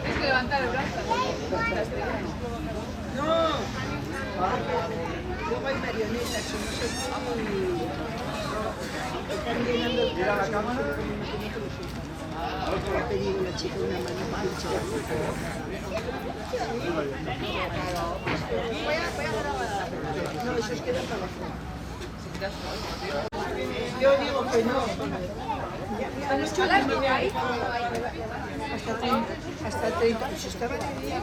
Es que levantar el brazo. No. Luego hay marionetas, y no sé cómo. Están llenando el carro. ¿Mira la cámara? Ha pedido la chica una manita. No, eso es queda para abajo. Yo digo que no. Hasta 30. Pues estaba de día.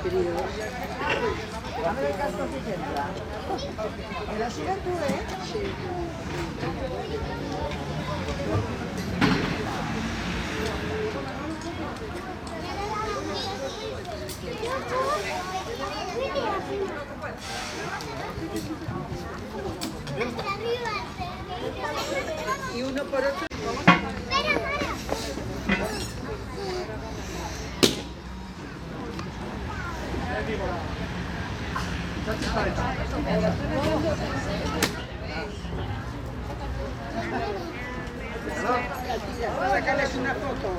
Queridos. Dame el casco que tendrá. ¿Me la sigas tú, Sí. Y uno por otro. Sacarles una foto.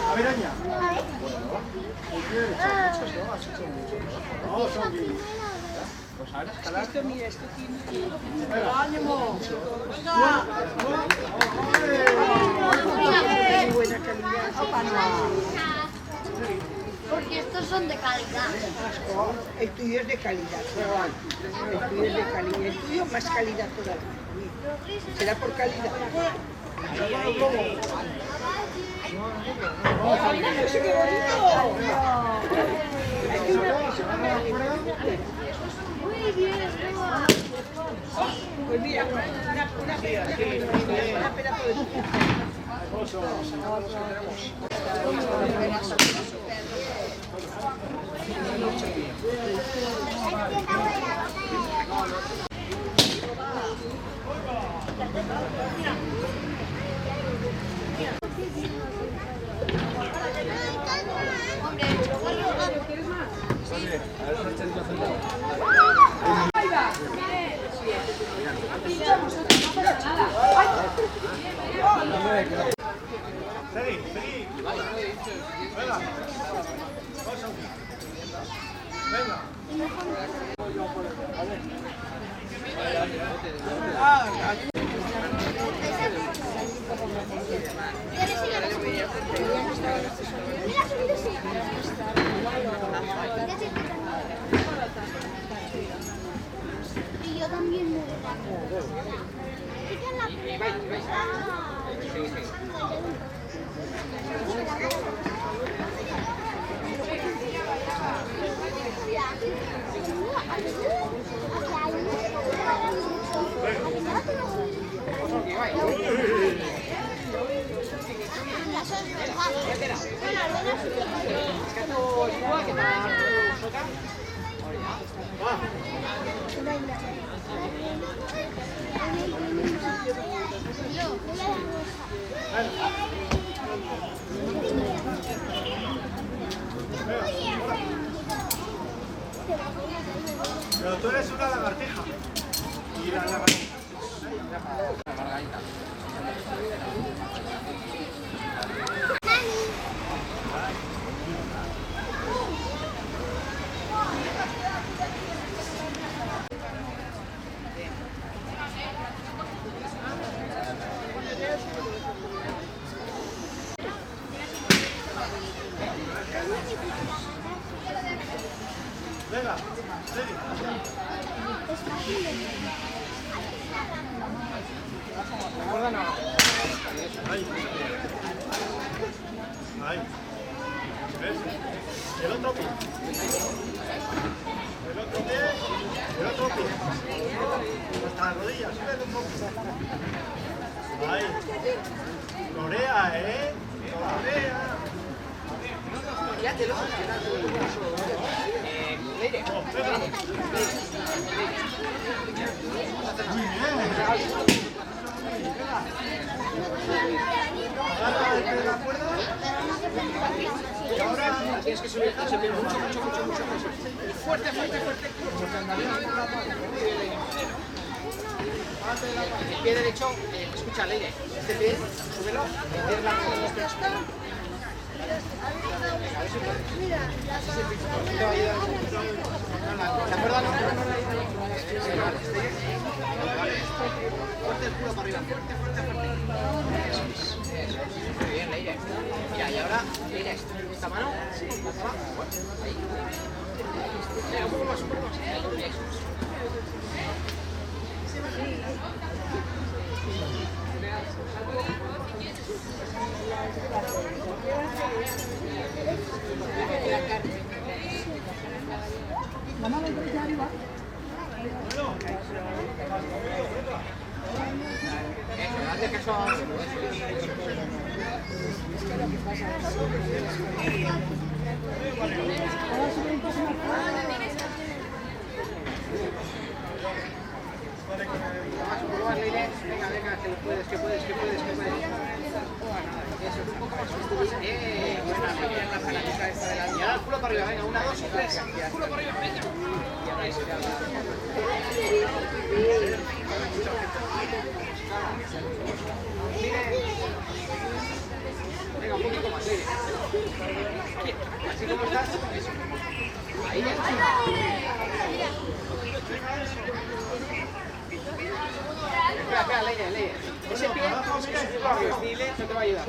A ver, Aña. Esto, mira, esto tiene... ¡Ánimo! Muy buena calidad. Porque estos son de calidad. El tuyo es de calidad. El tuyo es de calidad. El tuyo más calidad todavía. ¿Será por calidad? Muy bien, Pues mira, una pena por el Y yo también me Pero tú eres una lagartija. Y la lagartija. Venga, Celi. Ahí. Ahí. ¿Ves? El otro pie. El otro pie. El otro pie. Hasta las rodillas. Súbete un poquito. Ahí. Corea, ¿eh? Corea. Quédatelo. Leire. Muy bien. Agarra de la cuerda. Y ahora Tienes que subir mucho. Fuerte. El pie derecho, escucha, Leire. Este pie, súbelo. Meter la mano en este aspecto. Te va a ayudar. ¿La cuerda no? Fuerte el culo para arriba. Fuerte. Eso es. Muy bien, Leire. Mira, y ahora, Leire, esta mano. Pásala. Ahí. Venga, un poco más. Eso es. Hazle caso a Venga, que lo puedes. Eso, un poco más. Buena, Leire, la fanática esta de la... Y ahora el culo para arriba, venga, 1, 2 y 3. Culo para arriba, venga. Y ahora eso ya venga, un poquito más, Leire. Así como estás, eso. Ahí ya. Espera, Leire. Ese pie, dile, no te va a ayudar.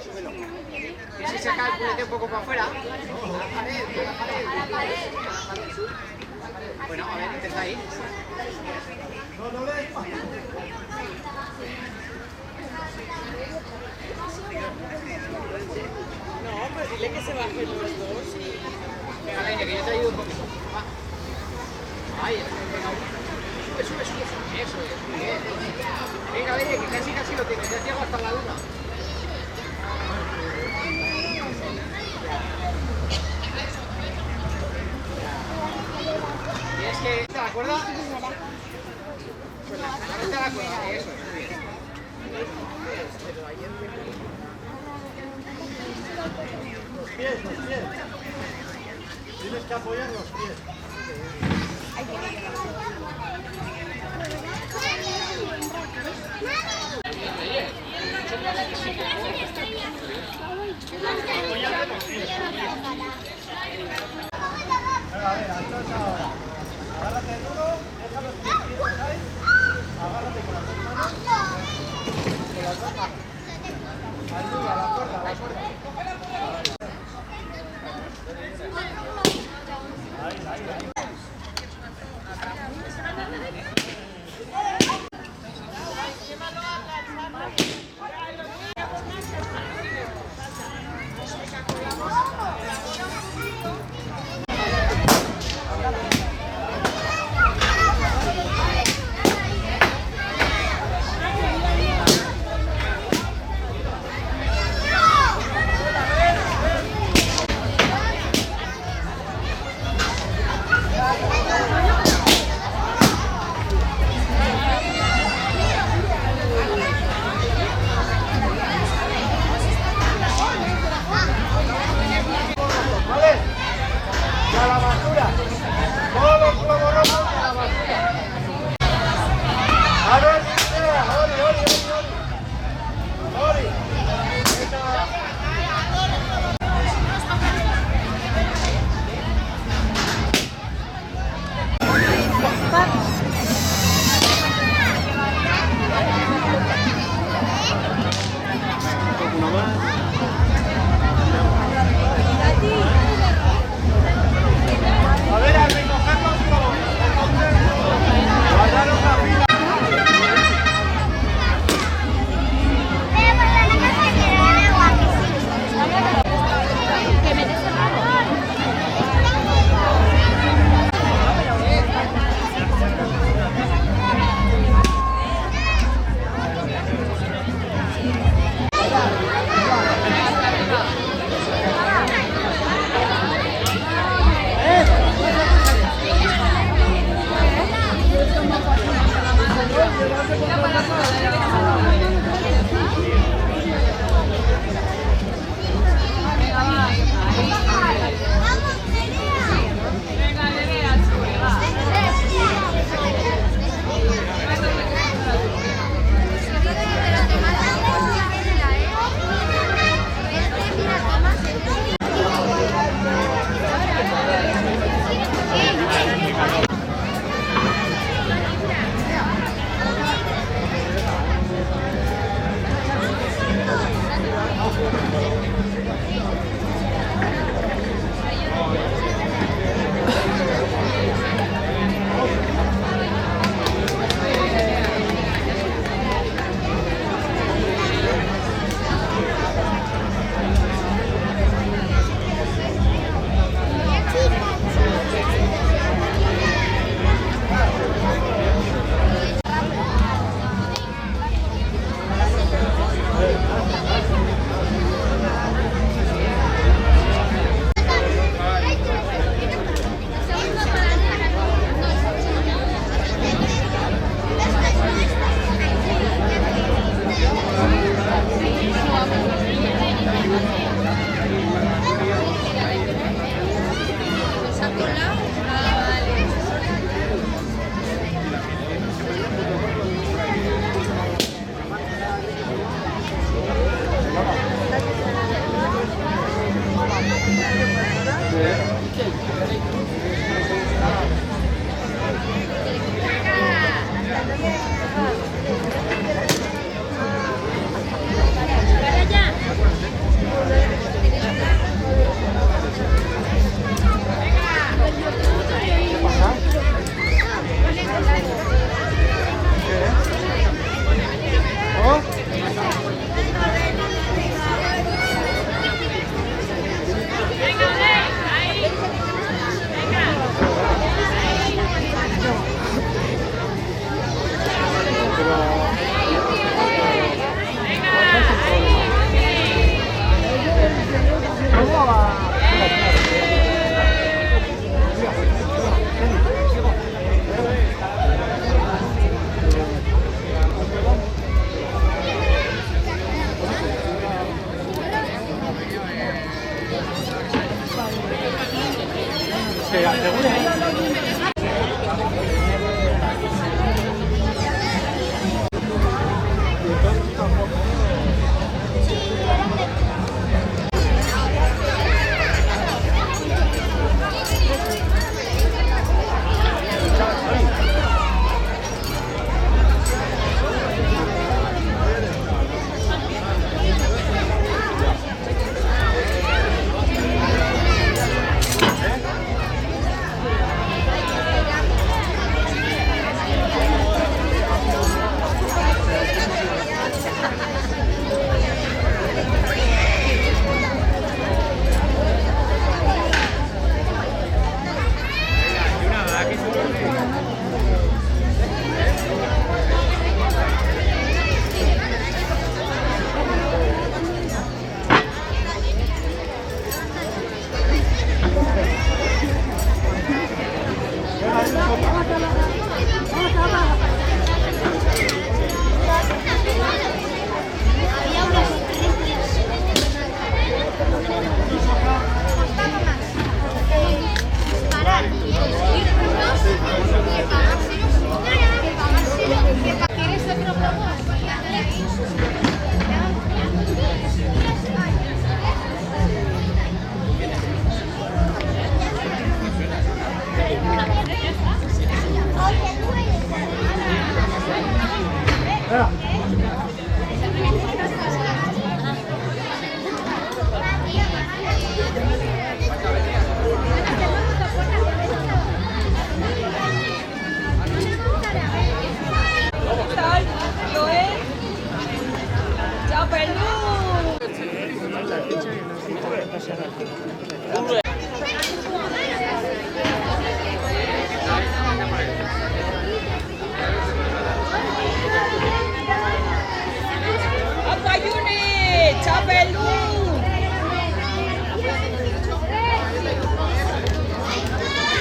Súbelo. Que si saca el culete un poco para afuera. A la pared. Bueno, a ver, intenta ahí. no le des más. No, pues dile que se bajen los dos y... Venga, Leire, que yo te ayudo un poquito. Va. Ahí, venga. Sube. Eso es, muy bien. Venga, Leire, que casi lo tienes. Ya llego hasta la luna. Tienes que... ¿Te la cuerda? Pues la cuerda, eso es, muy bien. Los pies. Tienes que apoyar los pies. Apóyate los pies. A ver, entonces ahora. Agárrate duro, deja los pies quietos ahí. Agárrate con las dos manos. Con las dos manos. Ayuda, la cuerda. Ahí.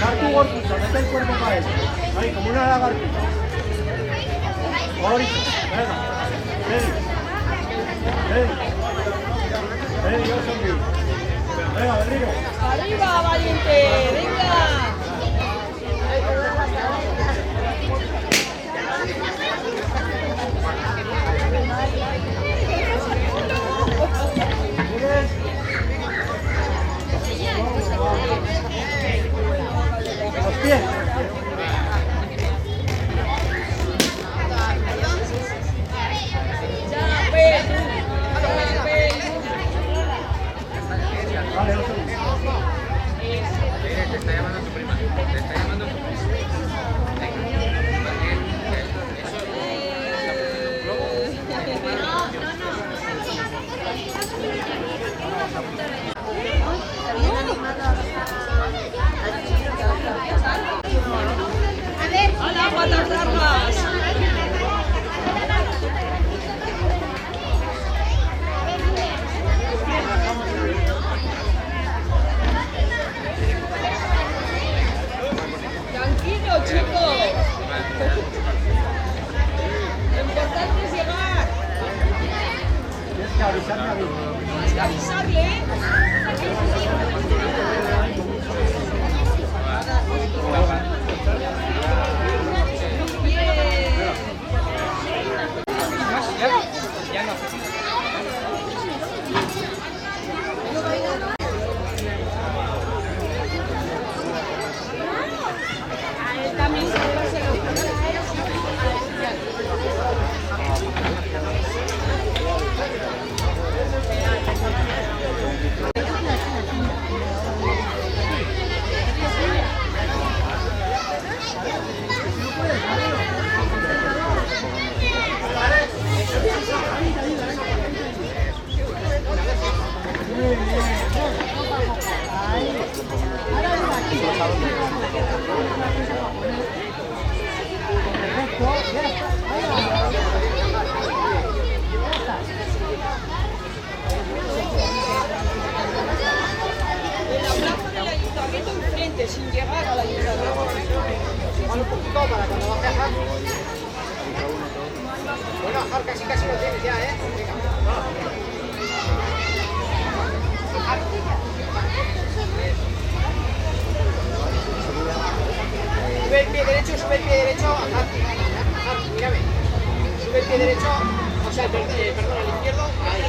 Gartu gorputza, mete el cuerpo para él. Ahí, como una lagartija. Ahorita, venga. Ready. Ready. Ready, yo soy. Venga, Berrío. ¡Arriba, valiente! ¡Venga! Los pies. Vale, no sé. Te está llamando tu prima. Te está llamando tu prima. ¡Hola, patas largas! sin llegar a la ayuntamiento. Igual un poquito para cuando baje a Jar. Bueno, a Jar casi lo tienes ya, ¿eh? Venga. Sube el pie derecho, a Jar. Mírame. Sube el pie derecho, o sea, perdón, el izquierdo. Ahí.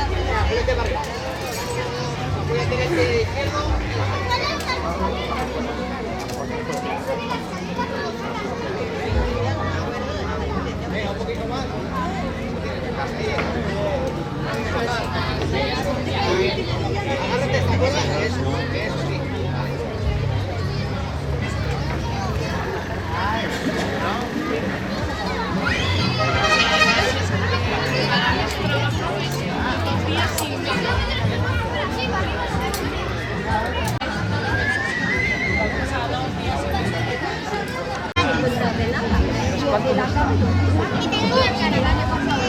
Venga, ponete para arriba. Voy a tener el pie izquierdo. Venga, un poquito más. Agárrate esta cuerda, eso sí. Y tengo la caravana, por favor.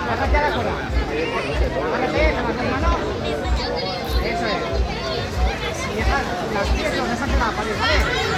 Agárrate a la cuerda. Agárrate con las dos manos. Eso es. Y dejar las pies, los dejas en la pared, ¿vale?